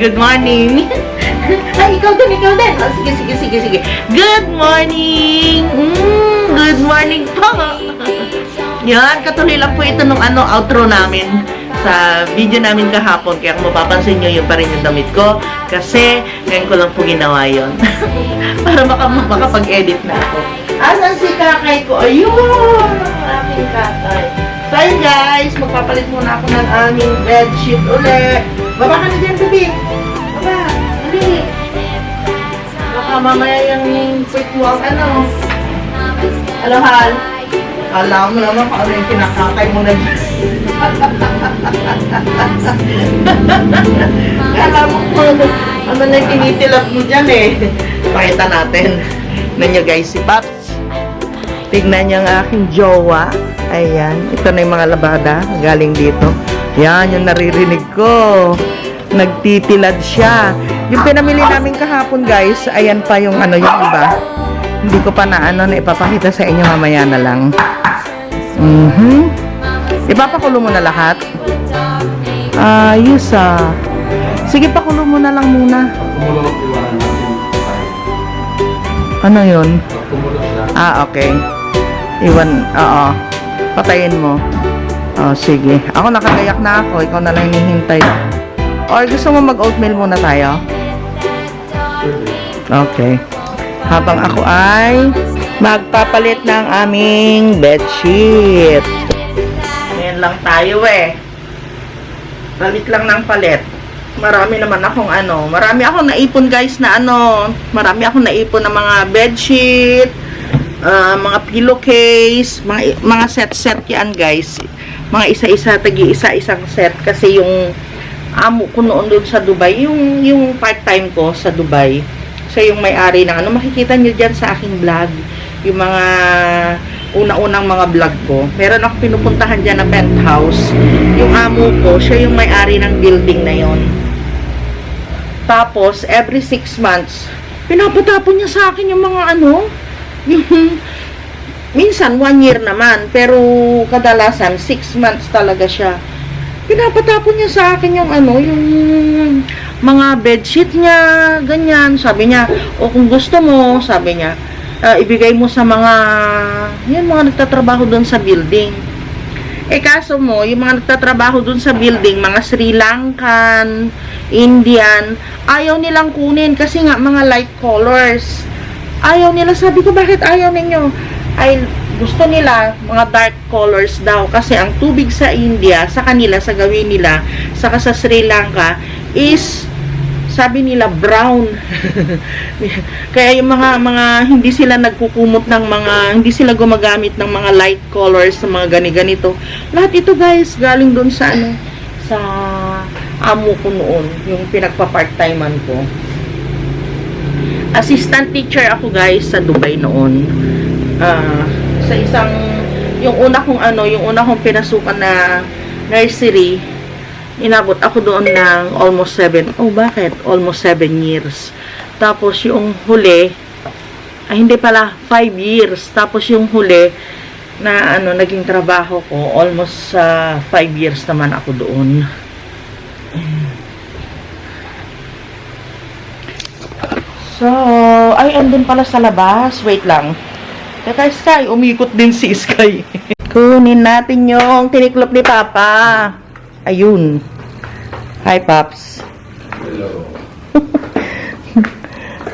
Good morning. Ay, ikaw din. Oh, sige. Good morning. Good morning po. Yan, katuloy lang po ito nung outro namin sa video namin kahapon. Kaya kung mapapansin nyo, yung pa rin yung damit ko. Kasi, ngayon ko lang po ginawa yun. Para makapag-edit na ako. Asan si kakay ko? Ayun! Ang aking kakay. So, ayun guys, magpapalit muna ako ng aming bedsheet uli. Baba ka na dyan, baby. Baba, uli. Baka mamaya yung quick walk, Hello, Hal. Alam mo naman kung ano yung kinakakay mo na dyan. Alam mo kung ano na yung tinitilap mo dyan Pakita natin. Nanyo guys, si Paps. Tignan niyo ang aking jowa. Ayan. Ito na yung mga labada. Galing dito. Yan, yung naririnig ko. Nagtitilad siya. Yung pinamili namin kahapon guys, ayan pa yung yung iba. Hindi ko pa na ipapakita sa inyo mamaya na lang. Ipapakulo mo na lahat. Ayos Sige, pakulo mo na lang muna. Ano yun? Okay. Oo. Patayin mo. Sige. Ako nakagayak na ako. Ikaw na lang hinihintay. Or gusto mo mag-oatmeal muna tayo? Okay. Habang ako ay magpapalit ng aming bedsheet. Ngayon lang tayo Palit lang ng palit. Marami naman akong marami akong naipon guys na marami akong naipon ng mga bedsheet, mga pillowcase, mga set yan guys. Mga isa-isa, tagi-isa-isang set kasi yung amo ko noon doon sa Dubai, yung part-time ko sa Dubai. Siya yung may-ari ng makikita niyo diyan sa aking vlog, yung mga una-unang mga vlog ko. Meron ako pinupuntahan diyan na penthouse. Yung amo ko, siya yung may-ari ng building na yon. Tapos every 6 months, pinapatapon niya sa akin yung mga yung minsan 1 year naman, pero kadalasan 6 months talaga siya. Pinapatapon niya sa akin yung yung mga bedsheet niya, ganyan. Sabi niya, kung gusto mo, sabi niya, ibigay mo sa mga nagtatrabaho doon sa building. Kaso mo, yung mga nagtatrabaho doon sa building, mga Sri Lankan, Indian, ayaw nilang kunin kasi nga mga light colors. Ayaw nila. Sabi ko, bakit ayaw ninyo? Gusto nila mga dark colors daw kasi ang tubig sa India, sa kanila, sa gawin nila, saka sa Sri Lanka is, sabi nila, brown. Kaya yung mga hindi sila nagkukumot ng hindi sila gumagamit ng mga light colors sa mga ganito. Lahat ito guys, galing doon sa sa amo ko noon, yung pinagpa-part-timean ko. Assistant teacher ako guys sa Dubai noon. Sa isang yung una kong pinasukan na nursery, inabot ako doon ng almost 7. Almost 7 years. Tapos yung huli, hindi pala, 5 years. Tapos yung huli na naging trabaho ko, almost 5 years naman ako doon. So, andun pala sa labas. Wait lang. Teka, Sky, umikot din si Sky. Kunin natin yung tiniklop ni Papa. Ayun. Hi, Paps. Hello.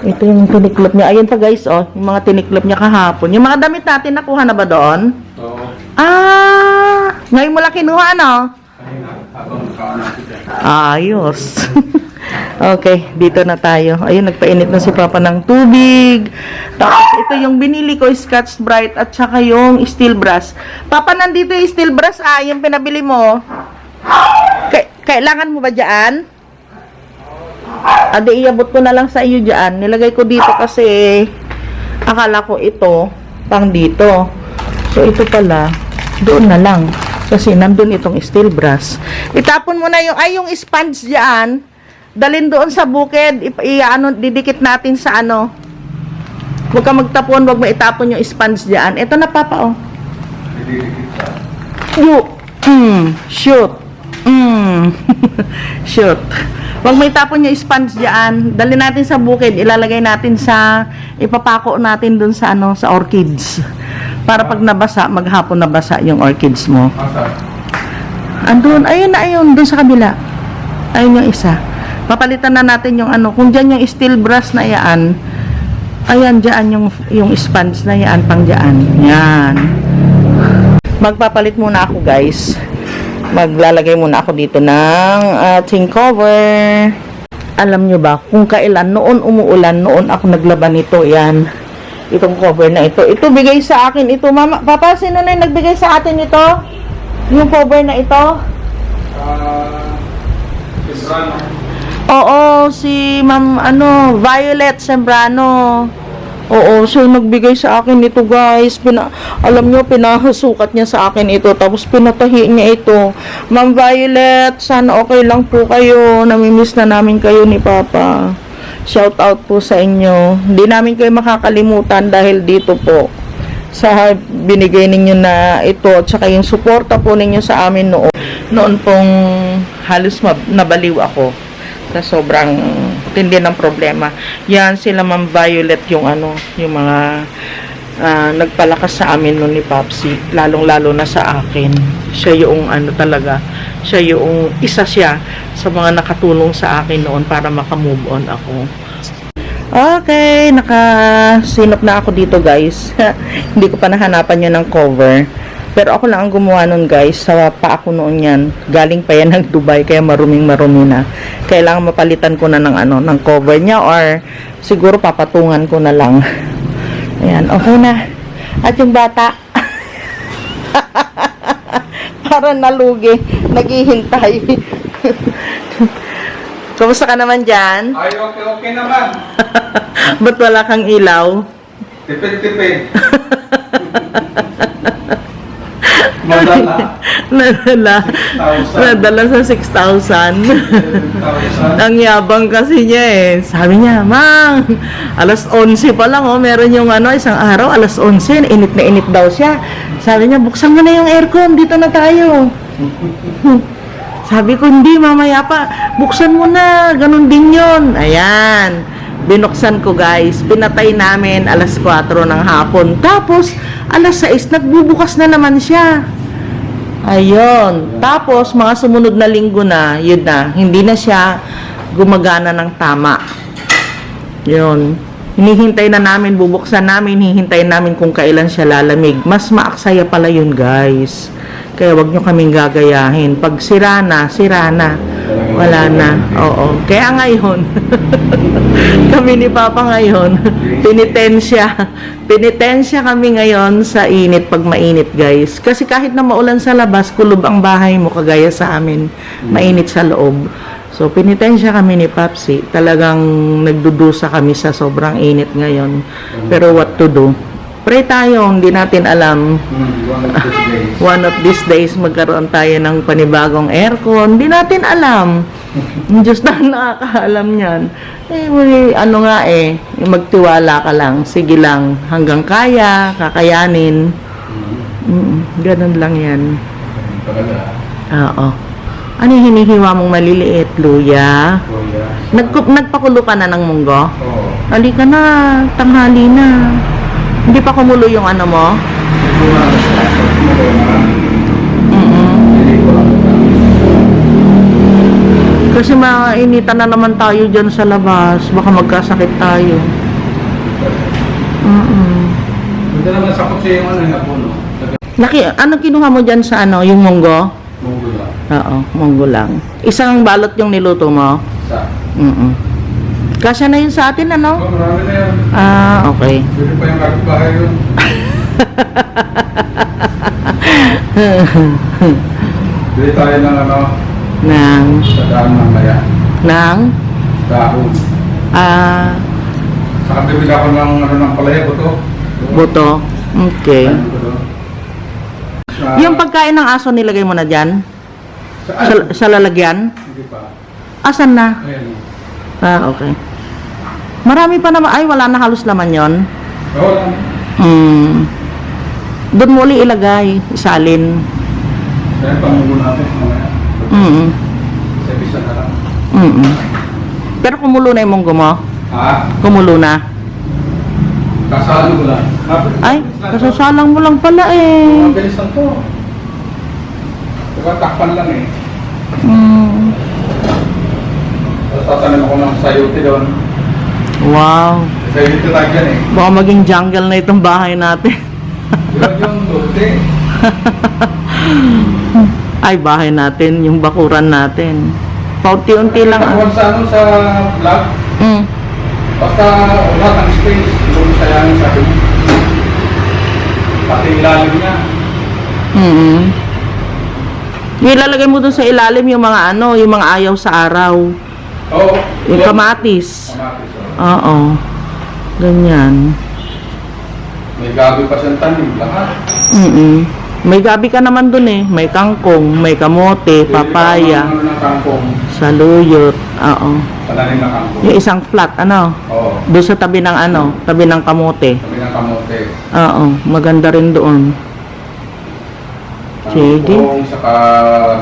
Ito yung tiniklop niya. Ayun pa guys, yung mga tiniklop niya kahapon. Yung mga damit natin, nakuha na ba doon? Oo. Ngayon mo lang kinuha, Ayos. Okay, dito na tayo. Ayun, nagpainit na si Papa ng tubig. Tapos, ito yung binili ko, Scotch Brite, at saka yung steel brass. Papa, nandito yung steel brass, yung pinabili mo. Kailangan mo ba dyan? Iabot ko na lang sa iyo dyan. Nilagay ko dito kasi akala ko ito, pang dito. So, ito pala, doon na lang. Kasi nandun itong steel brass. Itapon mo na yung sponge dyan. Dalhin doon sa bukid, didikit natin sa Huwag ka magtapon, huwag mo itapon yung sponge diyan. Ito na, Papa, Shoot. Shoot. Huwag may tapon yung sponge dyan. Dali natin sa bukid. Ilalagay natin sa, ipapako natin dun sa ano, sa orchids. Para pag nabasa, maghapon nabasa yung orchids mo. Andun, ayun na ayun, dun sa kabila. Ayun yung isa. Papalitan na natin yung ano, kung dyan yung steel brush na yan, ayan dyan yung sponge na yan, pang dyan. Yan. Magpapalit muna ako guys. Maglalagay muna ako dito ng ating cover. Alam nyo ba, kung kailan noon umuulan, noon ako naglaban nito, yan. Itong cover na ito. Ito bigay sa akin. Ito, mama, papa, sino na yung nagbigay sa atin ito? Yung cover na ito? Sembrano. Oo, si Ma'am, Violet Sembrano. Oo, so nagbigay sa akin ito guys. Alam nyo, pinahasukat niya sa akin ito. Tapos pinatahi niya ito. Ma'am Violet, sana okay lang po kayo. Namimiss na namin kayo ni Papa. Shout out po sa inyo. Hindi namin kayo makakalimutan dahil dito po sa binigay ninyo na ito at saka yung suporta po ninyo sa amin noon. Noon pong halos nabaliw ako sa sobrang tindi ng problema. Yan sila Ma'am Violet yung yung mga nagpalakas sa amin noon ni Popsi, lalong-lalo na sa akin. Siya yung talaga, siya yung isa siya sa mga nakatulong sa akin noon para makamove on ako. Okay, nakasinop na ako dito guys. Hindi ko pa nahanapan yun ng cover. Pero ako lang ang gumawa nun guys. Sa pa ako noon yan. Galing pa yan ng Dubai kaya maruming-marumi na. Kailangan mapalitan ko na ng cover niya or siguro papatungan ko na lang. Ayan, okay na. At yung bata para nalugi. Naghihintay. Kamusta ka naman dyan? Ay, okay naman. Ba't wala kang ilaw? Tipid-tipid. Madala. Nadala sa 6,000. Ang yabang kasi niya eh. Sabi niya, Mang, alas 11 pa lang meron yung isang araw, alas 11, init na init daw siya. Sabi niya, buksan mo na yung aircon, dito na tayo. Sabi ko, hindi, mamaya pa. Buksan mo na, ganun din yun. Ayan. Binuksan ko guys. Pinatay namin alas 4 ng hapon. Tapos, alas 6, nagbubukas na naman siya. Ayun. Tapos, mga sumunod na linggo na, yun na. Hindi na siya gumagana ng tama. Yun. Hinihintay na namin, bubuksan namin, hihintayin namin kung kailan siya lalamig. Mas maaksaya pala yun guys. Kaya wag nyo kaming gagayahin. Pag sira na, wala na. Oo. Kaya ngayon, kami ni Papa ngayon, penitensya kami ngayon sa init pag mainit guys. Kasi kahit na maulan sa labas, kulob ang bahay mo kagaya sa amin. Mainit sa loob. So, penitensya kami ni Papsi. Talagang nagdudusa kami sa sobrang init ngayon. Pero what to do? Pray tayo, hindi natin alam. One of these days, magkaroon tayo ng panibagong aircon. Hindi natin alam. Yung Diyos na nakakaalam yan. Magtiwala ka lang. Sige lang, hanggang kaya, kakayanin. Ganun lang yan. Oo. Ano yung hinihiwa mong maliliit? Luya? Nagpakulo ka na ng munggo? Halika na, tanghali na. Hindi pa kumulo yung mo? Kasi mainitan na naman tayo dyan sa labas. Baka magkasakit tayo. Hindi naman sakot siya yung napuno. Anong kinuha mo dyan sa yung munggo? Munggo lang. Oo, munggo lang. Isang balot yung niluto mo? Sa? Kasya na yun sa atin, Marami na yan. Okay. Pwede pa yung kapitbahay yun. Bili tayo ng sa daan ng maya. Dahon. Saka bibili ako ng palaya, Buto. Okay. Yung Sa pagkain ng aso nilagay mo na dyan? Saan? Sa lalagyan? Hindi pa. Asan na? Ayan. Okay. Marami pa naman. Ay, wala na halos laman yon. Oo lang. Doon mo ulit ilagay. Isalin. Kaya pangulo natin mamaya. Sa bisa na lang. Pero kumulo na yung munggo mo? Ha? Kumulo na? Kasalan ko lang. Ay, kasasalang mo lang pala eh. Mabilis lang to. Diba, takpan lang eh. Tapos tatanim ako ng sayote doon. Wow. Sayote tayo dyan eh. Baka maging jungle na itong bahay natin. Yun yung lote. Ay, bahay natin, yung bakuran natin. Paunti-unti lang. Nakuha sa ano, sa vlog. Basta lahat ng space, doon sayangin sa akin. Pati ilalim niya. Ilalagay mo dun sa ilalim yung mga ano, yung mga ayaw sa araw. Oo. Yung kamatis. Kamatis, Oo. Ganyan. May gabi pa siyang tanim, lahat. May gabi ka naman dun eh. May kangkong, may kamote, papaya, Ano ng kangkong. saluyot. Oo. Pananim na kangkong. Yung isang flat, ano? Oo. Doon sa tabi ng ano, tabi ng kamote. Kami ng kamote. Oo, maganda rin doon. Sige. Kangkong, saka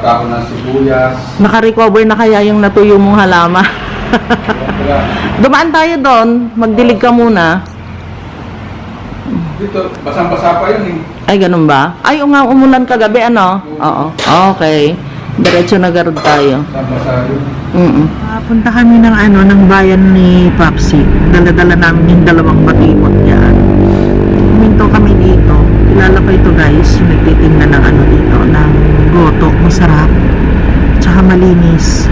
dahon ng sibuyas. Naka-recover na kaya yung natuyo mong halama. Wala. Dumaan tayo doon, magdilig ka muna. Dito, basang-basa pa yun eh. Ay, ganun ba? Ay, nga, umulan kagabi, ano? Oo. Okay. Diretso na garod tayo. Basang-basa yun. Punta kami ng ano, ng bayan ni Papsi. Dala-dala namin yung dalawang batimot niyan. Huminto kami dito. Kilala ko ito guys, yung nagtitinda ng ano dito, ng goto. Masarap. Tsaka malinis.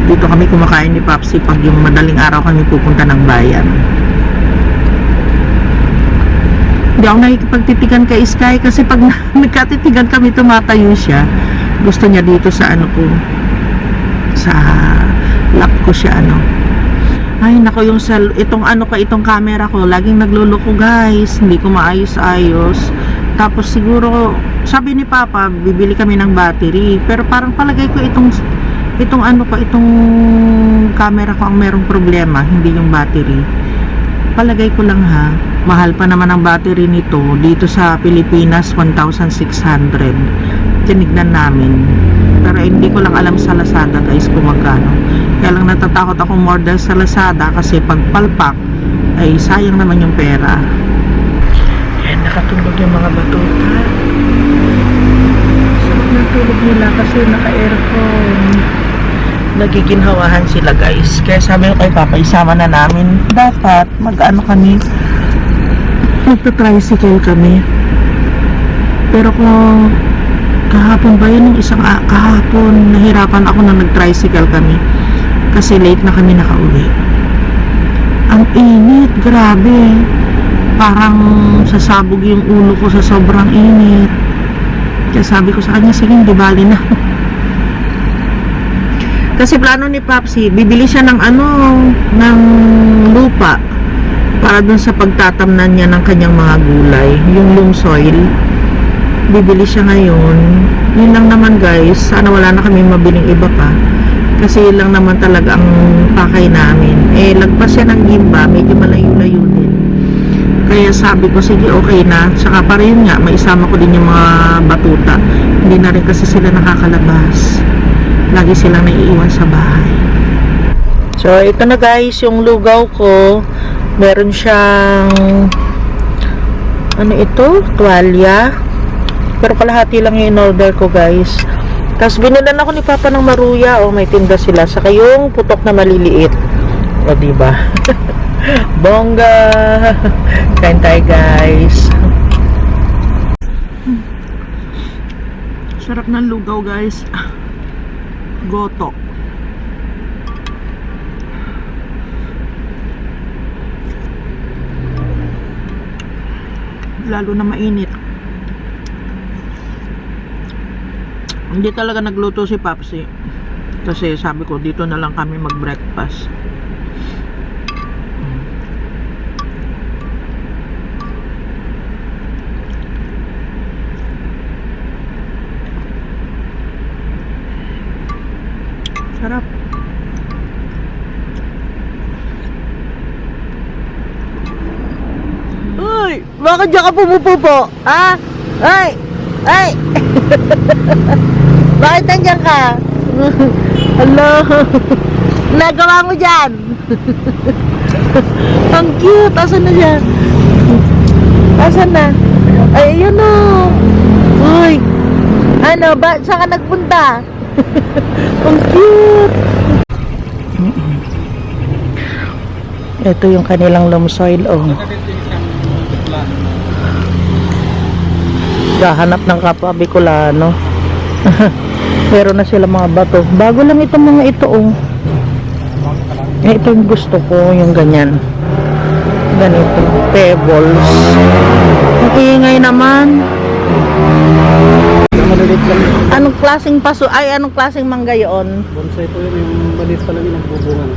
Dito kami kumakain ni Papsi pag yung madaling araw kami pupunta ng bayan. Hindi ako nakikipagtitigan kay Sky kasi pag nagkatitigan kami tumatayo siya. Gusto niya dito sa ano ko, sa lap ko siya ano. Ay nako, yung itong ano ka, itong camera ko laging nagluloko guys, hindi ko maayos-ayos. Tapos siguro sabi ni Papa bibili kami ng battery, pero parang palagay ko itong ano ko, itong camera ko ang merong problema, hindi yung battery. Palagay ko lang ha, mahal pa naman ang battery nito dito sa Pilipinas, 1,600. Tinignan namin, pero hindi ko lang alam sa Lazada guys kung magkano. Kaya lang natatakot ako more than sa Lazada kasi pag palpak ay sayang naman yung pera. Yan, nakatulog yung mga batuta. Sarap ng tulog nila kasi naka-aircon. Nagiginhawahan sila guys. Kaya sabi ko kay Papa, isama na namin. Dapat mag-ano kami, magta-tricycle kami. Pero kung kahapon ba yun, kahapon nahirapan ako na nag-tricycle kami kasi late na kami nakauwi. Ang init, grabe. Parang sasabog yung ulo ko sa sobrang init. Kaya sabi ko sa kanya, sige, di bali na. Kasi plano ni Papsi, bibili siya ng ano, ng lupa para dun sa pagtatamnan niya ng kanyang mga gulay, yung loam soil. Bibili siya ngayon. Yun lang naman guys, sana wala na kami mabiling iba pa kasi yun lang naman talaga ang pakay namin. Eh lagpas siya ng Gimba, medyo malayo-layo din, kaya sabi ko sige okay na. Tsaka para yun nga, maisama ko din yung mga batuta, hindi na rin kasi sila nakakalabas, lagi silang naiiwan sa bahay. So ito na guys yung lugaw ko. Meron siyang ano ito, tuwalya, pero kalahati lang yung in-order ko guys. Tapos binilan ako ni Papa ng maruya. O may tinda sila. Saka yung putok na maliliit. O diba? Bongga! Kain tayo guys. Sarap ng lugaw guys. Goto. Lalo na mainit. Hindi talaga nagluto si Papsi kasi sabi ko dito na lang kami mag breakfast. Sarap. Uy, bakit diyan ka pumupupo? Ha? Ay! Ay! Bakit nandiyan ka? Hello. Nagawa mo dyan. Ang cute. Asan na siya? Asan na? Ay, yun o. Uy. Ano ba? Saan ka nagpunta? Ang cute. Ito yung kanilang loam soil. Oh. Gahanap ng kapwa Bicolano. Meron na sila mga bato. Bago lang itong mga ito. Oh. Ito yung gusto ko. Yung ganyan. Ganito. Pebbles. Ang ingay naman. Anong klaseng paso? Ay, anong klaseng mangga yun? Bonsai po yun, yung maliit pa lang yung nagbubungan.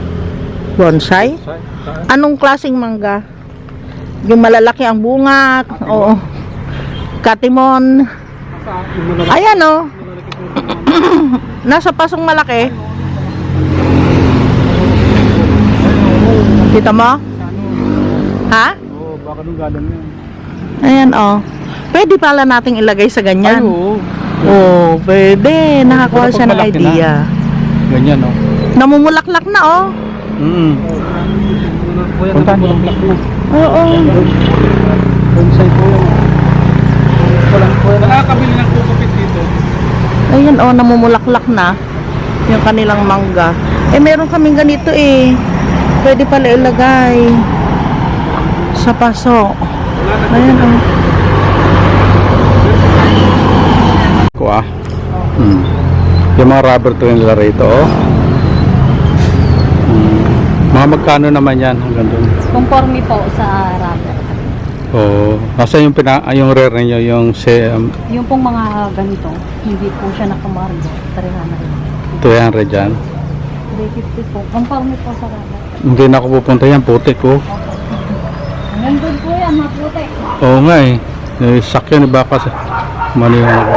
Bonsai? Anong klaseng mangga? Yung malalaki ang bunga? Oo. Katimon. Ayan o. Nasa pasong malaki. Kita mo? Ha? Oo, baka nung galang yun. Ayan o. Pwede pala nating ilagay sa ganyan. Ay, oo. Oo, pwede. Nakakuha Pero siya ng pag malaki idea. Ganyan, no? Namumulaklak na oh. Punta mo lang mo. Oo. Bonsai po yan. Walang po yan. Nakakabili ng kukupit dito. Ayan oh, namumulaklak na yung kanilang mangga. Eh, meron kaming ganito eh. Pwede pala ilagay sa paso. Ayan oh. Kuha. Yung mga rubber to nila rito, oh. Mga magkano naman yan hanggang doon? Conforme po sa rubber. Oo. Nasa yung yung rare ninyo, yung Yung pong mga ganito, hindi po siya nakamargo. 300. 200 dyan. 350 po. Conforme po sa rubber. Hindi na ako pupunta yan, putik ko. Nandun po yan, maputi. Oo nga eh. Sakyan ni baka sa maniwan ako.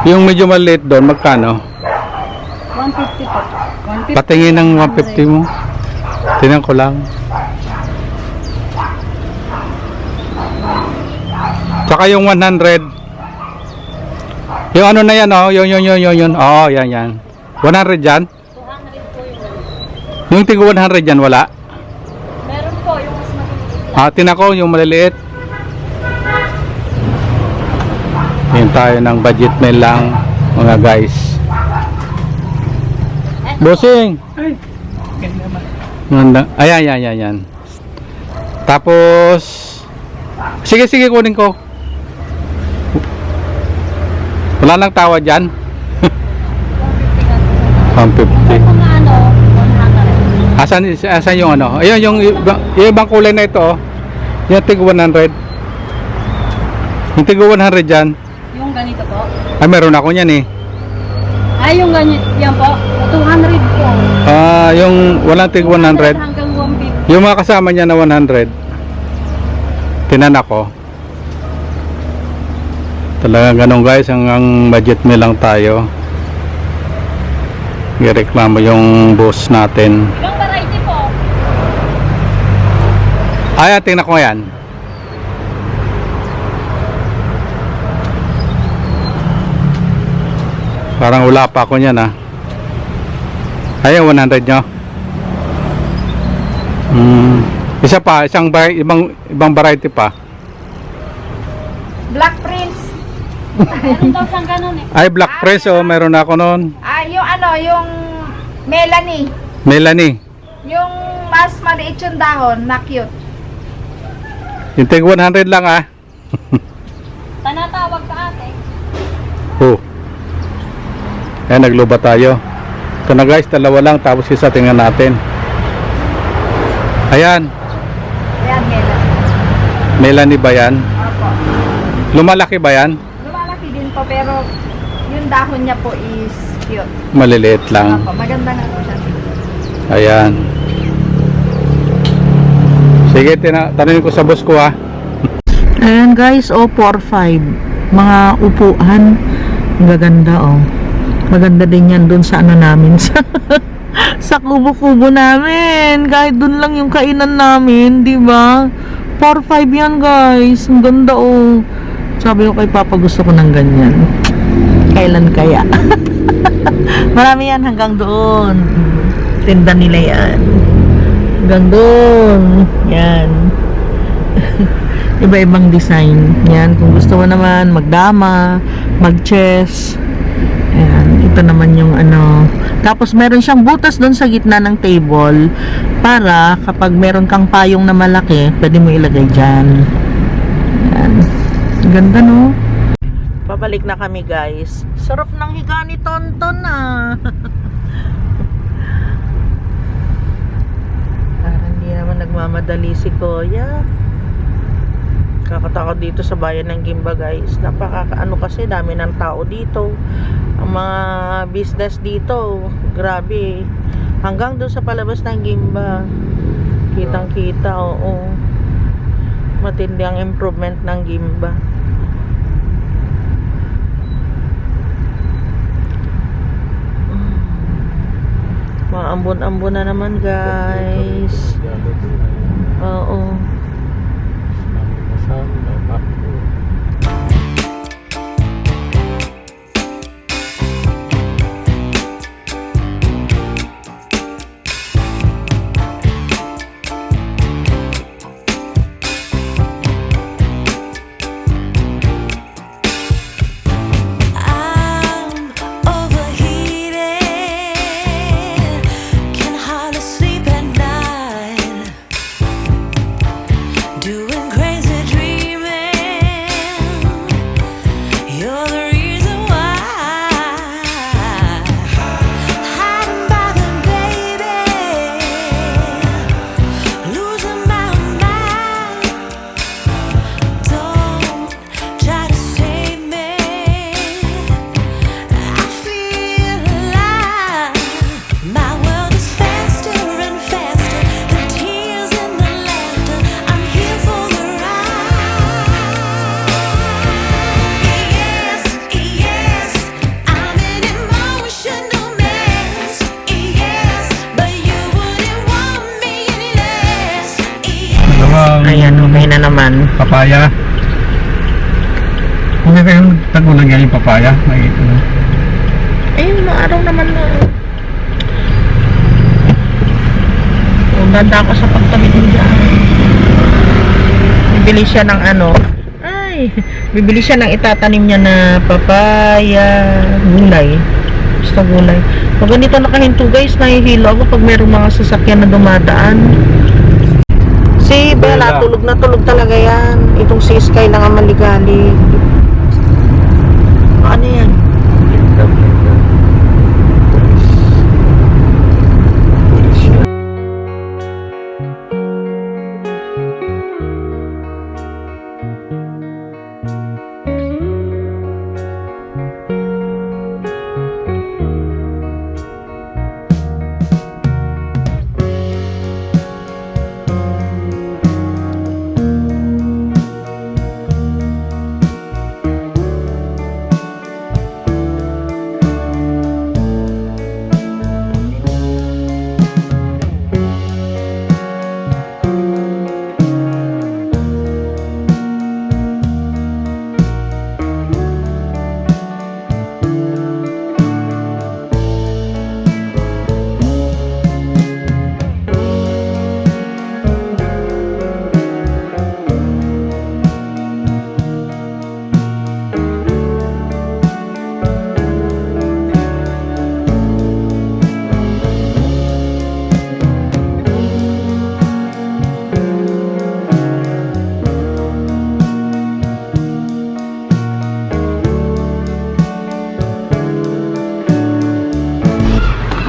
Yung medyo maliit doon, magkano? 150 po. 150. Patingin ng 150 mo. Tingnan ko lang. Tsaka yung 100. Yung ano na yan, oh. Yun. Oo, yan. 100 dyan? 200 po yun. Yung tingko 100 dyan, wala? Meron po yung mas maliliit lang. Tingnan ko, yung maliliit. Yan tayo ng budget meal lang, mga guys. Bossing! Ayan. Tapos, sige, kunin ko. Wala nang tawa dyan. 150. Yung mga ano, 100. Asan yung ano? Ayun, yung ibang kulay na ito, oh. Yung tig 100. Yung tig 100 dyan. Yung ganito po. Ay, meron ako niyan eh. Ay, yung ganyan. Yan po. 200 po. Yung walang tig 100. Hanggang 150. Yung mga kasama niya na 100. Tinan ako. Talagang ganun guys, ang budget meal lang tayo. Gireklamo yung boss natin. Ibang variety po. Ayan, tingnan ko yan. Parang wala pa ako niyan ah. Ayan, 100 nyo. Isa pa, ibang variety pa. Black Prince. Meron daw siyang ganun eh. Ay, Black Prince, oh, meron na ako noon. Yung ano, yung Melanie. Melanie. Yung mas maliit yung dahon na cute. Yung tig 100 lang ah. Tanatawag ka ate. Oh. Ayan, nagluba tayo. Ito na guys, dalawa lang, tapos isa tingnan natin. Ayan, Ayan, Melanie. Melanie ba yan? Opo. Lumalaki ba yan? Lumalaki din po, pero yung dahon niya po is cute. Maliliit lang. Opo, maganda nga po siya. Ayan. Sige, tanongin ko sa boss ko ha. Ayan guys, 4-5. Mga upuan. Ang gaganda oh. Maganda din yan dun sa ano namin. Sa kubo-kubo namin. Kahit dun lang yung kainan namin, di ba? 4-5 yan guys. Ang ganda oh. Sabi ko kay Papa, gusto ko ng ganyan. Kailan kaya? Marami yan hanggang doon. Tinda nila yan. Hanggang doon. Yan. Iba-ibang design. Yan. Kung gusto mo naman magdama, mag-chess. Ayan. Ito naman yung ano. Tapos meron siyang butas doon sa gitna ng table para kapag meron kang payong na malaki, pwede mo ilagay dyan. Ayan. Ganda, no? Babalik na kami, guys. Sarap ng higa ni Tonton, ah. Parang hindi naman nagmamadali si Kuya. Kakatakot dito sa bayan ng Gimba, guys. Napaka-ano kasi, dami ng tao dito. Ang mga business dito, grabe. Hanggang doon sa palabas ng Gimba. Kitang-kita, oo. Matindi ang improvement ng Gimba. Maambon-ambon na naman, guys. Oo. I'm overheated, can hardly sleep at night, doing crazy dreaming. You're the reason why. Hiding by the baby, losing my mind. Don't try to save me. I feel alive. My world is faster and faster. The tears and the laughter. I'm here for the ride. Yes, yes, I'm an emotional mess. Yes, but you wouldn't want me any less. Yes. Ayan, okay na naman. Papaya. Okay kayo tagulang yan yung papaya. May ano. Ayun, maaraw naman na. Ganda ako sa pagtawid mo dyan. Bibili siya ng ano. Ay, bibili siya ng itatanim niya na papaya. Gulay. Basta gulay. Pag ganito nakahinto, guys, nahihilo ako pag mayroong mga sasakyan na dumadaan. Si Bella, tulog na tulog talaga yan. Itong si Sky lang ang maligalig. Ano yan?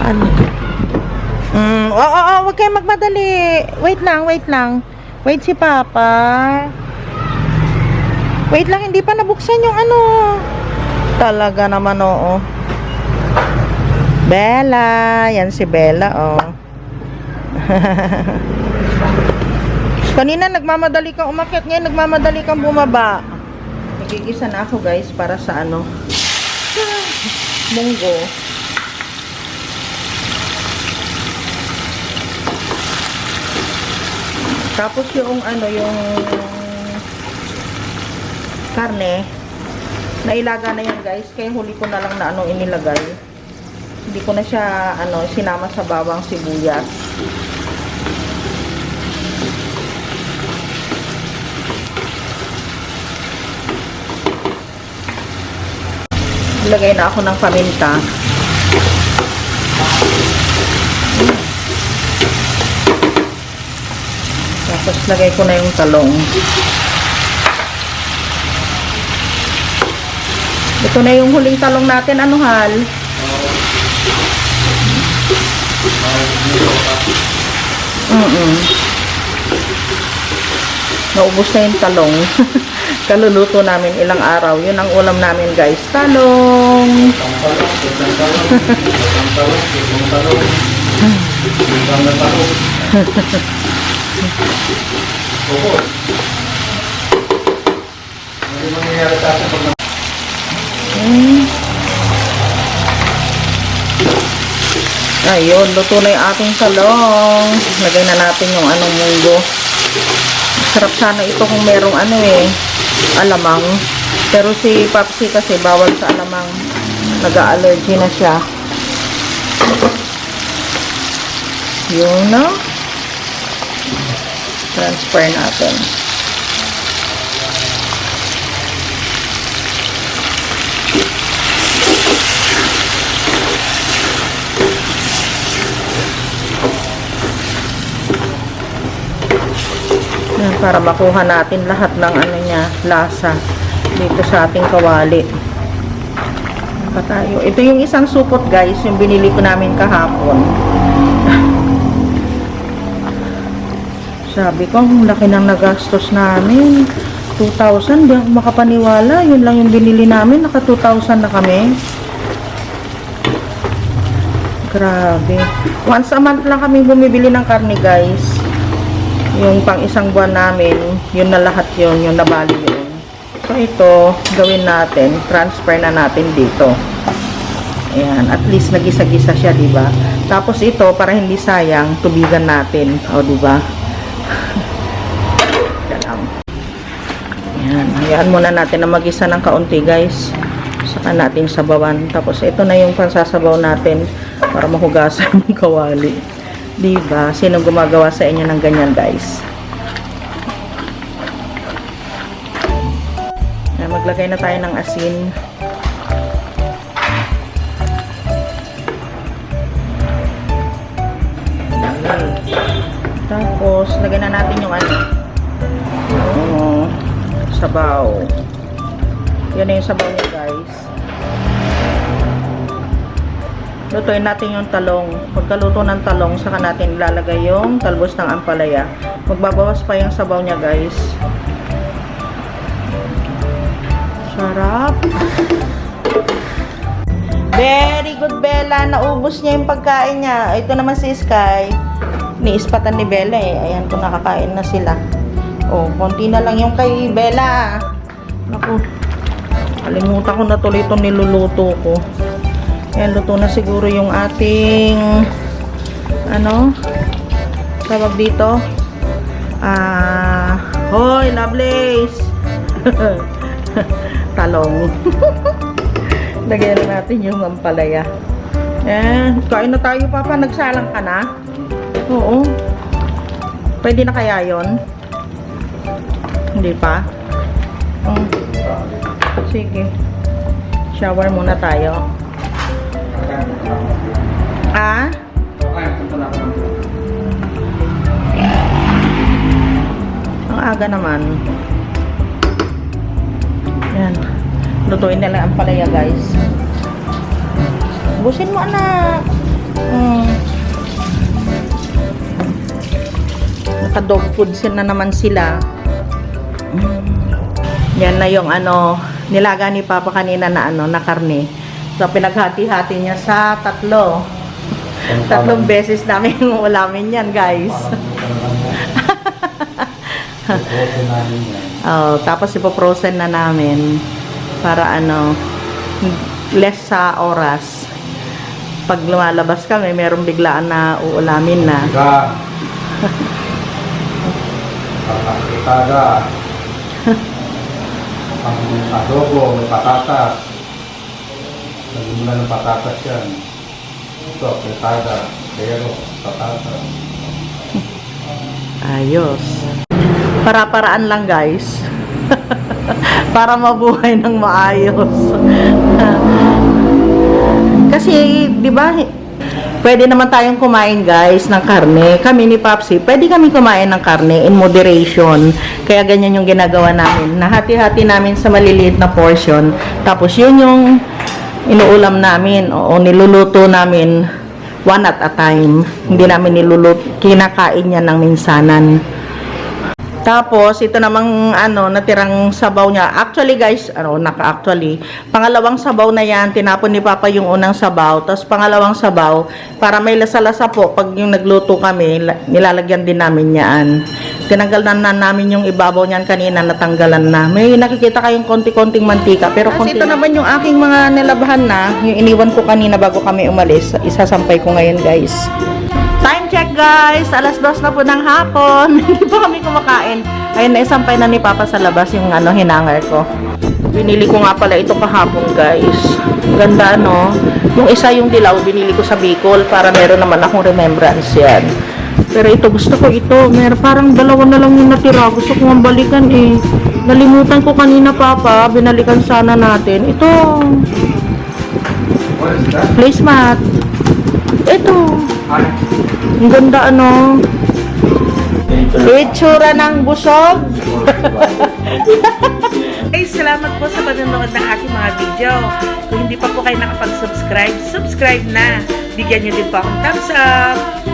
Ano? Huwag kayo magmadali. Wait lang. Wait si Papa. Wait lang, hindi pa nabuksan yung ano. Talaga naman, oo. Bella. Yan si Bella, oh. Kanina nagmamadali kang umakyat, ngayon nagmamadali kang bumaba. Nagigisa na ako, guys, para sa ano. Munggo. Tapos yung ano, yung karne, nailaga na yan, guys. Kaya huli ko na lang na anong inilagay. Hindi ko na siya sinama sa bawang sibuyas. Lagay na ako ng paminta. Tapos lagay ko na yung talong. Ito na yung huling talong natin. Ano, Hal? Naubos na yung talong. Kaluluto namin ilang araw. Yun ang ulam namin, guys. Talong! Ayun, luto na yung ating talong. Lagay na natin yung munggo. Sarap sana ito kung merong alamang. Pero si Papsi kasi bawal sa alamang. Nag-allergy na siya. Yun na. Transfer natin. Yan, para makuha natin lahat ng lasa dito sa ating kawali. Pa tayo. Ito yung isang supot, guys, yung binili ko namin kahapon. Sabi ko, ang laki ng nagastos namin. 2,000, di ako makapaniwala. Yun lang yung binili namin, naka 2,000 na kami. Grabe. Once a month lang kami bumibili ng karne, guys. Yung pang isang buwan namin, yun na lahat yun, yung nabali yun. So ito, gawin natin, transfer na natin dito. Ayan, at least nagisa-gisa siya, diba? Tapos ito, para hindi sayang, tubigan natin. O, diba? Ayan, hayaan muna natin na magisa ng kaunti, guys. Saka natin sabawan. Tapos ito na yung pansasabaw natin para mahugasan yung kawali. Diba? Sino gumagawa sa inyo ng ganyan, guys? Ayan, maglagay na tayo ng asin. Tapos, lagay na natin yung sabaw. Yan na yung sabaw niya, guys. Lutuin natin yung talong. Pagkaluto ng talong, saka natin ilalagay yung talbos ng ampalaya. Magbabawas pa yung sabaw niya, guys. Sarap. Very good, Bella. Naubos niya yung pagkain niya. Ito naman si Sky. Niispatan ni Bella eh. Ayan, kung nakakain na sila. Oh, konti na lang yung kay Bella. Naku. Kalimutan ko na tuloy itong niluluto ko. Ayan, luto na siguro yung ating tawag dito. Hoy, Lovelace. Talong. Lagyan na natin yung ampalaya. Ayan, kain na tayo, Papa. Nagsalang ka na? Oo. Pwede na kaya yon? Hindi pa? Sige. Shower muna tayo. Ang aga naman. Yan. Lutuin na lang ang palaya, guys. Busin mo, anak. Naka-dog food na naman sila. Yan na yung nilaga ni Papa kanina na karne. So, pinaghati-hati niya sa tatlo. Tatlong beses namin ulamin yan, guys. Tapos ipoprosen na namin para less sa oras. Pag lumalabas kami, merong biglaan na uulamin na. Pagkakita ang adobo, may patatas. Nagmula ng patatas yan. Ito, pintada. Kaya patata. Ayos. Para-paraan lang guys. Para mabuhay ng maayos. Kasi, di ba, pwede naman tayong kumain guys ng karne. Kami ni Papsi, pwede kami kumain ng karne in moderation. Kaya ganyan yung ginagawa namin. Nahati-hati namin sa maliliit na portion. Tapos yun yung inuulam namin o niluluto namin one at a time. Hindi namin kinakain niya ng minsanan. Tapos, ito namang natirang sabaw niya. Actually guys, pangalawang sabaw na yan, tinapon ni Papa yung unang sabaw. Tapos pangalawang sabaw, para may lasa-lasa po, pag yung nagluto kami, nilalagyan din namin yan. Tinanggalan na namin yung ibabaw niyan kanina, natanggalan na. May nakikita kayong konti-konting mantika, pero konti. Ito naman yung aking mga nilabahan na, yung iniwan ko kanina bago kami umalis. Isasampay ko ngayon guys. Time check guys, alas 2 na po ng hapon. Hindi pa kami kumakain. Ayun, naisampay na ni Papa sa labas yung hinangar ko. Binili ko nga pala ito kahapon guys. Ganda no. Yung isa yung dilaw, binili ko sa Bicol para meron naman akong remembrance yan. Pero ito, gusto ko ito. Parang dalawa na lang yung natira. Gusto ko nga balikan eh. Nalimutan ko kanina Papa, binalikan sana natin. Ito. Placemat. Ito. Ang ganda itsura ng busog. Ay, salamat po sa panonood ng aking mga video. Kung hindi pa po kayo nakapag-subscribe, subscribe na. Bigyan nyo din po akong thumbs up.